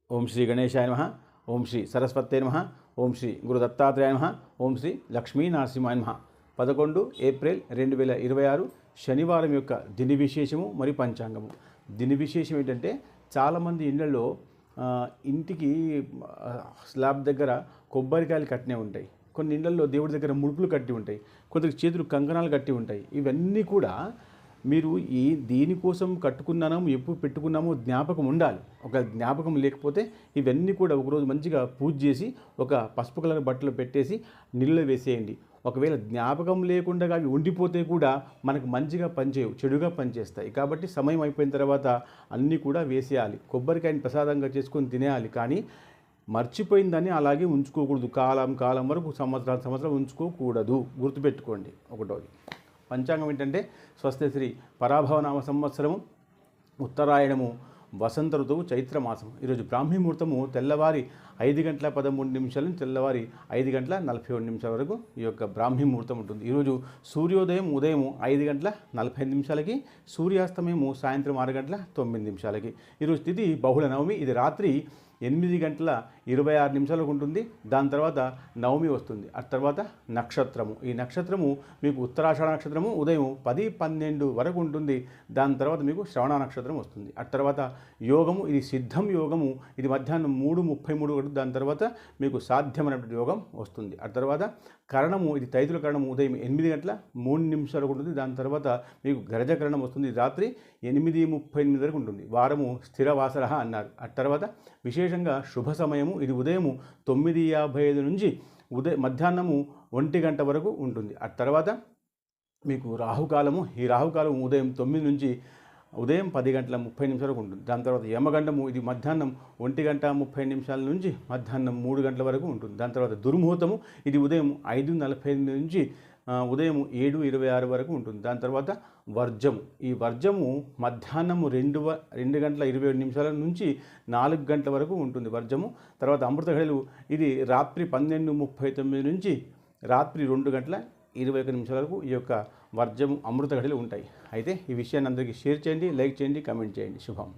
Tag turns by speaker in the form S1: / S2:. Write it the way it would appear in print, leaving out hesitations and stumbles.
S1: ఓం శ్రీ గణేశాయ నమః. ఓం శ్రీ సరస్వతే నమః. ఓం శ్రీ గురు దత్తాత్రేయాయ నమః. ఓం శ్రీ లక్ష్మీ నరసింహాయ నమః. 11 ఏప్రిల్ 2026 శనివారం యొక్క దిని విశేషము మరియు పంచాంగము. దిని విశేషం ఏంటంటే, చాలామంది ఇళ్లలో ఇంటికి స్లాబ్ దగ్గర కొబ్బరికాయలు కట్టినే ఉంటాయి. కొన్ని ఇళ్లలో దేవుడి దగ్గర ముడుపులు కట్టి ఉంటాయి. కొందరికి చేతులు కంకణాలు కట్టి ఉంటాయి. ఇవన్నీ కూడా మీరు దీనికోసం కట్టుకున్నామో ఎప్పుడు పెట్టుకున్నామో జ్ఞాపకం ఉండాలి. ఒక జ్ఞాపకం లేకపోతే ఇవన్నీ కూడా ఒకరోజు మంచిగా పూజ చేసి ఒక పసుపు కలర్ బట్టలు పెట్టేసి నీళ్ళలో వేసేయండి. ఒకవేళ జ్ఞాపకం లేకుండా అవి ఉండిపోతే కూడా మనకు మంచిగా పనిచేయవు, చెడుగా పనిచేస్తాయి. కాబట్టి సమయం అయిపోయిన తర్వాత అన్నీ కూడా వేసేయాలి. కొబ్బరికాయని ప్రసాదంగా చేసుకొని తినేయాలి. కానీ మర్చిపోయిందని అలాగే ఉంచుకోకూడదు. కాలం వరకు సంవత్సరాలు ఉంచుకోకూడదు. గుర్తుపెట్టుకోండి. ఒకటోది పంచాంగం ఏంటంటే, స్వస్తి శ్రీ పరాభవనామ సంవత్సరము, ఉత్తరాయణము, వసంత ఋతువు, చైత్రమాసం. ఈరోజు బ్రాహ్మీ ముహూర్తము తెల్లవారి 5:13 నుంచి తెల్లవారి 5:41 వరకు ఈ యొక్క బ్రాహ్మీ ముహూర్తం ఉంటుంది. ఈరోజు సూర్యోదయం ఉదయం 5:45, సూర్యాస్తమయము సాయంత్రం 6:09. ఈరోజు తిథి బహుళ నవమి. ఇది రాత్రి 8:26 ఉంటుంది. దాని తర్వాత నవమి వస్తుంది. ఆ తర్వాత నక్షత్రము. ఈ నక్షత్రము మీకు ఉత్తరాషాఢ నక్షత్రము ఉదయం 10:12 వరకు ఉంటుంది. దాని తర్వాత మీకు శ్రవణ నక్షత్రం వస్తుంది. ఆ తర్వాత యోగము, ఇది సిద్ధం యోగము. ఇది మధ్యాహ్నం 3:33. దాని తర్వాత మీకు సాధ్యమైనటువంటి యోగం వస్తుంది. ఆ తర్వాత కరణము, ఇది తైతుల కరణము ఉదయం 8:03 వరకు ఉంటుంది. దాని తర్వాత మీకు గరజకరణం వస్తుంది. రాత్రి 8:38 వరకు ఉంటుంది. వారము స్థిరవాసర అన్నారు. ఆ తర్వాత విశేషంగా శుభ సమయము, ఇది ఉదయం 9:55 నుంచి మధ్యాహ్నము 1 వరకు ఉంటుంది. ఆ తర్వాత మీకు రాహుకాలము, ఈ రాహుకాలం ఉదయం 9 నుంచి ఉదయం 10:30 వరకు ఉంటుంది. దాని తర్వాత యమగండము, ఇది మధ్యాహ్నం 1:30 నుంచి మధ్యాహ్నం 3 వరకు ఉంటుంది. దాని తర్వాత దుర్ముహూర్తము, ఇది ఉదయం 5:48 నుంచి ఉదయం 7:26 వరకు ఉంటుంది. దాని తర్వాత వర్జము, ఈ వర్జము మధ్యాహ్నం 2:27 నుంచి 4 వరకు ఉంటుంది వర్జము. తర్వాత అమృత ఘడియలు, ఇది రాత్రి 12:39 నుంచి రాత్రి 2:21 వరకు ఈ యొక్క వర్జము అమృత ఘడియలు ఉంటాయి. అయితే ఈ విషయాన్ని అందరికీ షేర్ చేయండి, లైక్ చేయండి, కామెంట్ చేయండి. శుభం.